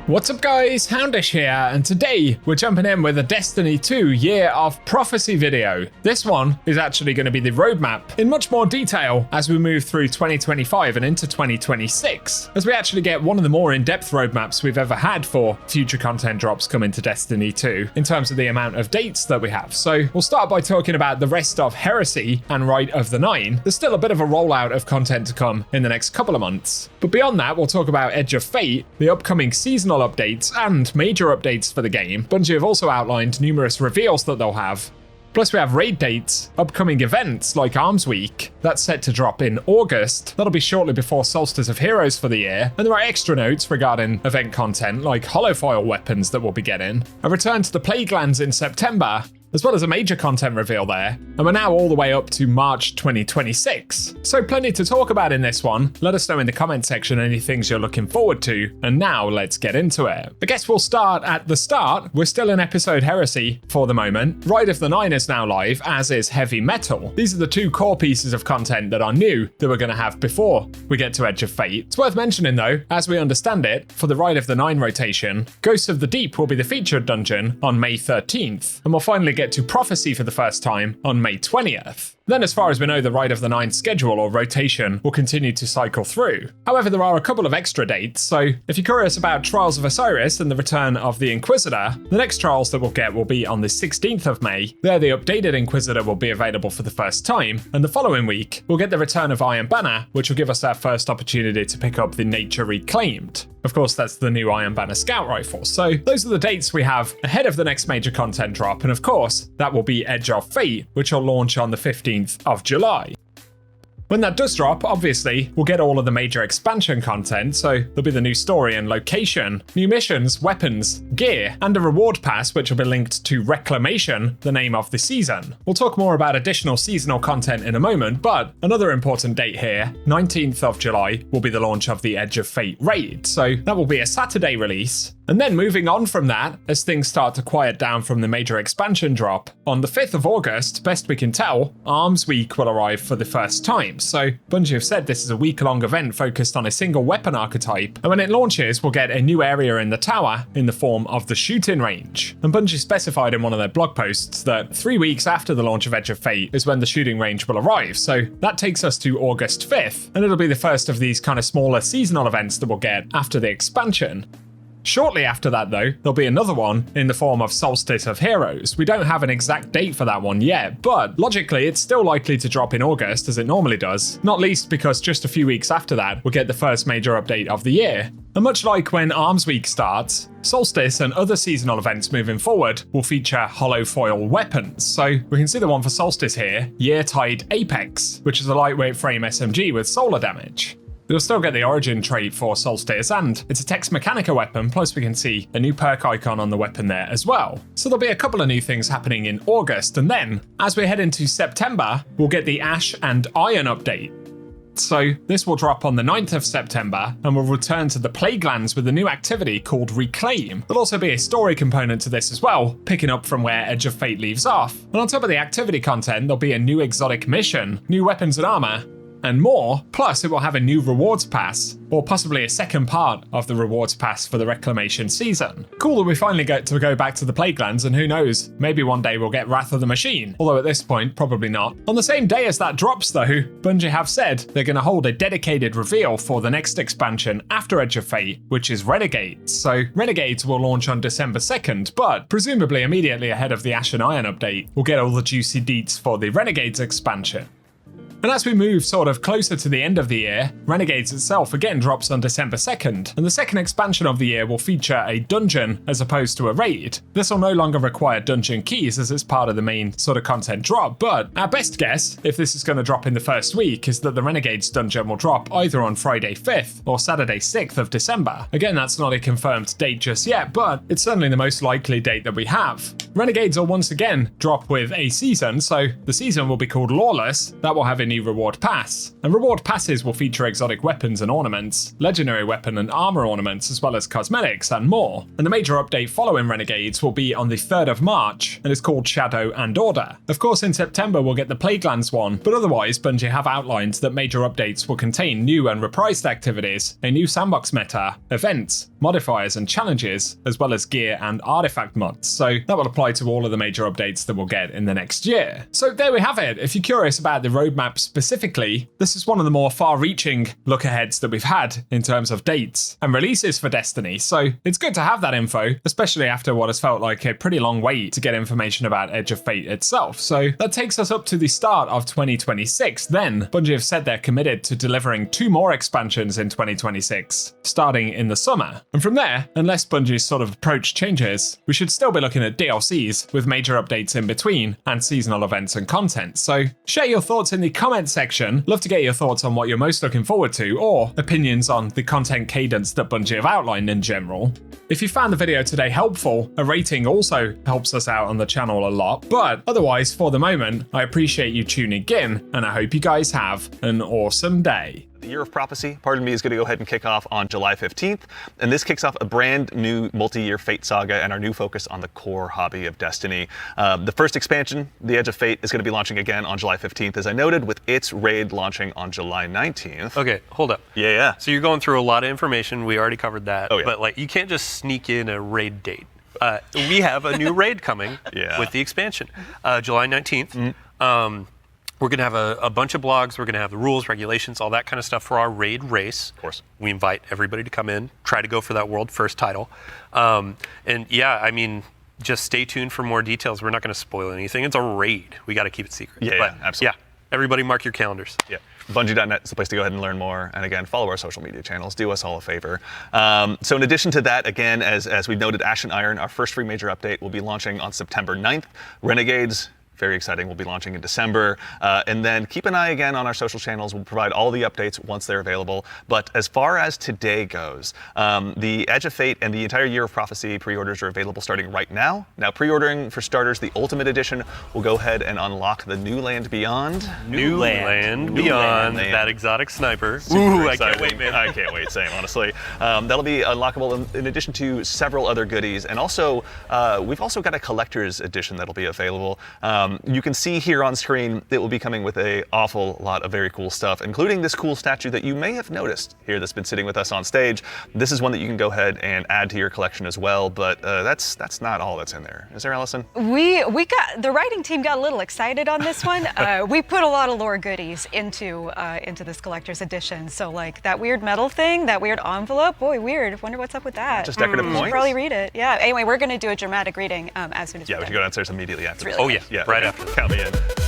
What's up guys, Houndish here, and today we're jumping in with a Destiny 2 Year of Prophecy video. This one is actually going to be the roadmap in much more detail as we move through 2025 and into 2026, as we actually get one of the more in-depth roadmaps we've ever had for future content drops coming to Destiny 2 in terms of the amount of dates that we have. So we'll start by talking about the rest of Heresy and Rite of the Nine. There's still a bit of a rollout of content to come in the next couple of months, but beyond that we'll talk about Edge of Fate, the upcoming seasonal updates and major updates for the game. Bungie have also outlined numerous reveals that they'll have. Plus we have raid dates, upcoming events like Arms Week, that's set to drop in August. That'll be shortly before Solstice of Heroes for the year. And there are extra notes regarding event content like holofoil weapons that we'll be getting, a return to the Plague Lands in September, as well as a major content reveal there. And we're now all the way up to March 2026. So plenty to talk about in this one. Let us know in the comment section any things you're looking forward to. And now let's get into it. I guess we'll start at the start. We're still in episode Heresy for the moment. Rite of the Nine is now live, as is Heavy Metal. These are the two core pieces of content that are new that we're going to have before we get to Edge of Fate. It's worth mentioning though, as we understand it, for the Rite of the Nine rotation, Ghosts of the Deep will be the featured dungeon on May 13th. And we'll finally get to Prophecy for the first time on May 20th. Then as far as we know, the Rite of the Nine schedule or rotation will continue to cycle through. However, there are a couple of extra dates, so if you're curious about Trials of Osiris and the return of the Inquisitor, the next trials that we'll get will be on the 16th of May. There the updated Inquisitor will be available for the first time, and the following week we'll get the return of Iron Banner, which will give us our first opportunity to pick up the Nature Reclaimed. Of course, that's the new Iron Banner Scout Rifle. So those are the dates we have ahead of the next major content drop, and of course, that will be Edge of Fate, which will launch on the 15th of July. When that does drop, obviously, we'll get all of the major expansion content, so there'll be the new story and location, new missions, weapons, gear, and a reward pass which will be linked to Reclamation, the name of the season. We'll talk more about additional seasonal content in a moment, but another important date here, 19th of July, will be the launch of the Edge of Fate raid, so that will be a Saturday release. And then moving on from that, as things start to quiet down from the major expansion drop, on the 5th of August, best we can tell, Arms Week will arrive for the first time. So Bungie have said this is a week-long event focused on a single weapon archetype, and when it launches, we'll get a new area in the tower in the form of the shooting range. And Bungie specified in one of their blog posts that 3 weeks after the launch of Edge of Fate is when the shooting range will arrive, so that takes us to August 5th, and it'll be the first of these kind of smaller seasonal events that we'll get after the expansion. Shortly after that though, there'll be another one in the form of Solstice of Heroes. We don't have an exact date for that one yet, but logically it's still likely to drop in August as it normally does, not least because just a few weeks after that we'll get the first major update of the year. And much like when Arms Week starts, Solstice and other seasonal events moving forward will feature holofoil weapons. So we can see the one for Solstice here, Year-Tide Apex, which is a lightweight frame SMG with solar damage. We'll still get the origin trait for Solstice, and it's a Tex Mechanica weapon, plus we can see a new perk icon on the weapon there as well. So there'll be a couple of new things happening in August, and then, as we head into September, we'll get the Ash and Iron update. So this will drop on the 9th of September, and we'll return to the Plague Lands with a new activity called Reclaim. There'll also be a story component to this as well, picking up from where Edge of Fate leaves off. And on top of the activity content, there'll be a new exotic mission, new weapons and armor, and more, plus it will have a new rewards pass, or possibly a second part of the rewards pass for the Reclamation season. Cool that we finally get to go back to the Plague Lands, and who knows, maybe one day we'll get Wrath of the Machine, although at this point, probably not. On the same day as that drops though, Bungie have said they're going to hold a dedicated reveal for the next expansion after Edge of Fate, which is Renegades. So Renegades will launch on December 2nd, but presumably immediately ahead of the Ash and Iron update, we'll get all the juicy deets for the Renegades expansion. And as we move sort of closer to the end of the year, Renegades itself again drops on December 2nd, and the second expansion of the year will feature a dungeon as opposed to a raid. This will no longer require dungeon keys as it's part of the main sort of content drop, but our best guess, if this is going to drop in the first week, is that the Renegades dungeon will drop either on Friday 5th or Saturday 6th of December. Again, that's not a confirmed date just yet, but it's certainly the most likely date that we have. Renegades will once again drop with a season, so the season will be called Lawless. That will have a new reward pass, and reward passes will feature exotic weapons and ornaments, legendary weapon and armor ornaments, as well as cosmetics and more. And the major update following Renegades will be on the 3rd of March, and it's called Shadow and Order. Of course, in September we'll get the Plaguelands one, but otherwise Bungie have outlined that major updates will contain new and reprised activities, a new sandbox meta, events, modifiers and challenges, as well as gear and artifact mods, so that will apply to all of the major updates that we'll get in the next year. So there we have it. If you're curious about the roadmap specifically, this is one of the more far-reaching look-aheads that we've had in terms of dates and releases for Destiny, so it's good to have that info, especially after what has felt like a pretty long wait to get information about Edge of Fate itself. So that takes us up to the start of 2026. Then Bungie have said they're committed to delivering 2 more expansions in 2026, starting in the summer. And from there, unless Bungie's sort of approach changes, we should still be looking at DLCs with major updates in between and seasonal events and content. So share your thoughts in the comment section. Love to get your thoughts on what you're most looking forward to, or opinions on the content cadence that Bungie have outlined in general. If you found the video today helpful, a rating also helps us out on the channel a lot. But otherwise, for the moment, I appreciate you tuning in, and I hope you guys have an awesome day. The Year of Prophecy, pardon me, is going to go ahead and kick off on July 15th, and this kicks off a brand new multi-year Fate saga and our new focus on the core hobby of Destiny. The first expansion, The Edge of Fate, is going to be launching again on July 15th, as I noted, with its raid launching on July 19th. Okay, hold up. Yeah. So you're going through a lot of information. We already covered that. Oh, yeah. But like, you can't just sneak in a raid date. We have a new raid coming with the expansion, July 19th. We're going to have a bunch of blogs. We're going to have the rules, regulations, all that kind of stuff for our raid race. Of course. We invite everybody to come in, try to go for that world first title. And yeah, I mean, just stay tuned for more details. We're not going to spoil anything. It's a raid. We got to keep it secret. Yeah, absolutely. Yeah, everybody mark your calendars. Yeah. Bungie.net is the place to go ahead and learn more. And again, follow our social media channels. Do us all a favor. So in addition to that, again, as we noted, Ash and Iron, our first free major update, will be launching on September 9th. Renegades, very exciting, will be launching in December. And then keep an eye again on our social channels. We'll provide all the updates once they're available. But as far as today goes, the Edge of Fate and the entire Year of Prophecy pre-orders are available starting right now. Now, pre-ordering for starters, the Ultimate Edition will go ahead and unlock the New Land Beyond. New Land Beyond, that exotic sniper. Super Ooh, exciting. I can't wait, man. I can't wait, same, honestly. That'll be unlockable in addition to several other goodies. And also, we've also got a collector's edition that'll be available. You can see here on screen it will be coming with an awful lot of very cool stuff, including this cool statue that you may have noticed here that's been sitting with us on stage. This is one that you can go ahead and add to your collection as well, but that's not all that's in there. Is there, Allison? We got, the writing team got a little excited on this one. We put a lot of lore goodies into this collector's edition. So like that weird metal thing, that weird envelope, boy, weird. Wonder what's up with that. Just decorative You points? should probably read it. Yeah. Anyway, we're going to do a dramatic reading as soon as Yeah, we should go downstairs immediately after. It's really Oh yeah, right after. Count me in.